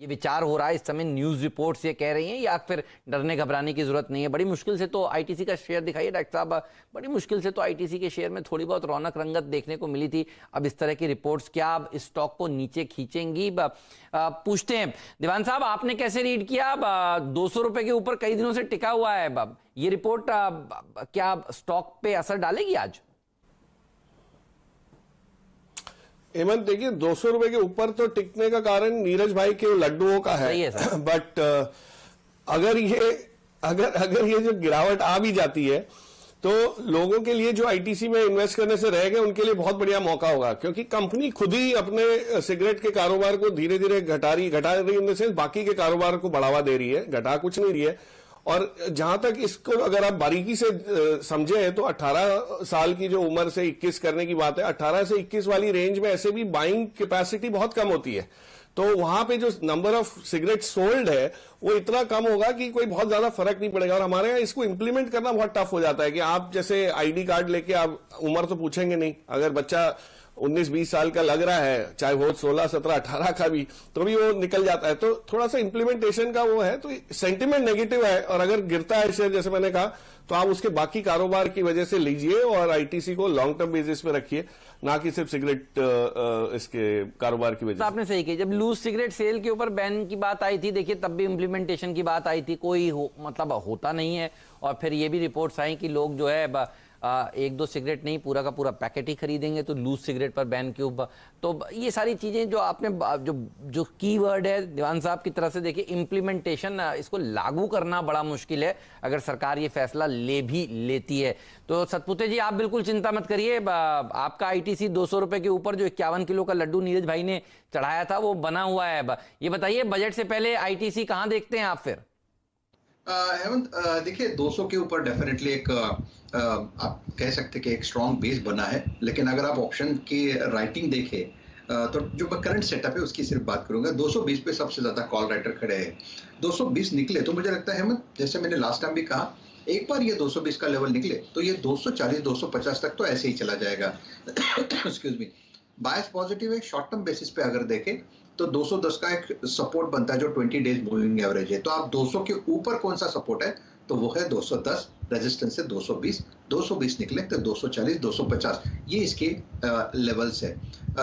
ये विचार हो रहा है इस समय, न्यूज रिपोर्ट्स ये कह रही हैं, या फिर डरने घबराने की जरूरत नहीं है? बड़ी मुश्किल से तो आईटीसी का शेयर दिखाइए डॉक्टर साहब, बड़ी मुश्किल से तो आईटीसी के शेयर में थोड़ी बहुत रौनक रंगत देखने को मिली थी। अब इस तरह की रिपोर्ट्स क्या अब इस स्टॉक को नीचे खींचेंगी? पूछते हैं दीवान साहब, आपने कैसे रीड किया? अब 200 रुपए के ऊपर कई दिनों से टिका हुआ है, अब ये रिपोर्ट क्या स्टॉक पे असर डालेगी आज? हेमंत, देखिए 200 रुपए के ऊपर तो टिकने का कारण नीरज भाई के लड्डुओं का है, सही है सर। बट अगर ये अगर ये जो गिरावट आ भी जाती है तो लोगों के लिए जो आईटीसी में इन्वेस्ट करने से रह गए उनके लिए बहुत बढ़िया मौका होगा, क्योंकि कंपनी खुद ही अपने सिगरेट के कारोबार को धीरे धीरे घटा रही इन द सेंस बाकी के कारोबार को बढ़ावा दे रही है, घटा कुछ नहीं रही है। और जहां तक इसको अगर आप बारीकी से समझे तो 18 साल की जो उम्र से 21 करने की बात है, 18 से 21 वाली रेंज में ऐसे भी बाइंग कैपेसिटी बहुत कम होती है, तो वहां पे जो नंबर ऑफ सिगरेट सोल्ड है वो इतना कम होगा कि कोई बहुत ज्यादा फर्क नहीं पड़ेगा। और हमारे यहाँ इसको इंप्लीमेंट करना बहुत टफ हो जाता है कि आप जैसे आईडी कार्ड लेके आप उम्र तो पूछेंगे नहीं, अगर बच्चा 19-20 साल का लग रहा है, चाहे वो 16, 17, 18 का भी, तो भी वो निकल जाता है। तो थोड़ा सा इंप्लीमेंटेशन का वो है, तो सेंटिमेंट नेगेटिव है। और अगर गिरता है शेयर जैसे मैंने कहा, तो आप उसके बाकी कारोबार की वजह से लीजिए और आईटीसी को लॉन्ग टर्म बेसिस पे रखिए, ना कि सिर्फ सिगरेट इसके कारोबार की वजह से। आपने सही कही, जब लूज सिगरेट सेल के ऊपर बैन की बात आई थी, देखिए तब भी इंप्लीमेंटेशन की बात आई थी, कोई मतलब होता नहीं है। और फिर ये भी रिपोर्ट्स आई कि लोग जो है एक दो सिगरेट नहीं, पूरा का पूरा पैकेट ही खरीदेंगे, तो लूज सिगरेट पर बैन क्यों? तो ये सारी चीजें जो आपने जो कीवर्ड है दीवान साहब की तरफ से, देखिए इम्प्लीमेंटेशन, इसको लागू करना बड़ा मुश्किल है अगर सरकार ये फैसला ले भी लेती है। तो सतपुते जी, आप बिल्कुल चिंता मत करिए, आपका आईटीसी 200 रुपए के ऊपर जो 51 किलो का लड्डू नीरज भाई ने चढ़ाया था वो बना हुआ है। ये बताइए, बजट से पहले आईटीसी कहां देखते हैं आप फिर? हेमंत, देखिए 200 के ऊपर डेफिनेटली एक आप कह सकते कि एक स्ट्रॉन्ग बेस बना है, लेकिन अगर आप ऑप्शन की राइटिंग देखें तो जो करंट सेटअप है उसकी सिर्फ बात करूंगा, 220 पे सबसे ज्यादा कॉल राइटर खड़े हैं। 220 निकले तो मुझे लगता है हेमंत, जैसे मैंने लास्ट टाइम भी कहा, एक बार ये 220 का लेवल निकले तो ये 240 250 तक तो ऐसे ही चला जाएगा। Excuse me. बायस पॉजिटिव है शॉर्ट टर्म बेसिस पे अगर देखें तो 210 का एक सपोर्ट बनता है जो 20 डेज मूविंग एवरेज है। तो आप 200 के ऊपर कौन सा सपोर्ट है, तो वो है 210, रेजिस्टेंस है 220 निकले तो 240 250 ये इसके लेवल्स है।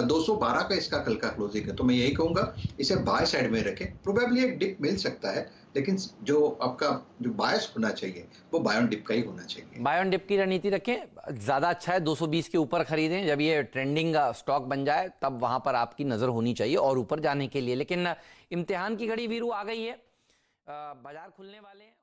212 का इसका कल का क्लोजिंग है, तो मैं यही कहूंगा इसे बाय साइड में रखें। प्रोबेबली एक डिप मिल सकता है, लेकिन जो आपका जो बायस होना चाहिए वो बाय ऑन डिप का ही होना चाहिए। बाय ऑन डिप की रणनीति रखें, ज्यादा अच्छा है 220 के ऊपर खरीदें। जब ये ट्रेंडिंग स्टॉक बन जाए तब वहां पर आपकी नजर होनी चाहिए और ऊपर जाने के लिए। लेकिन इम्तिहान की घड़ी वीरू आ गई है, बाजार खुलने वाले हैं।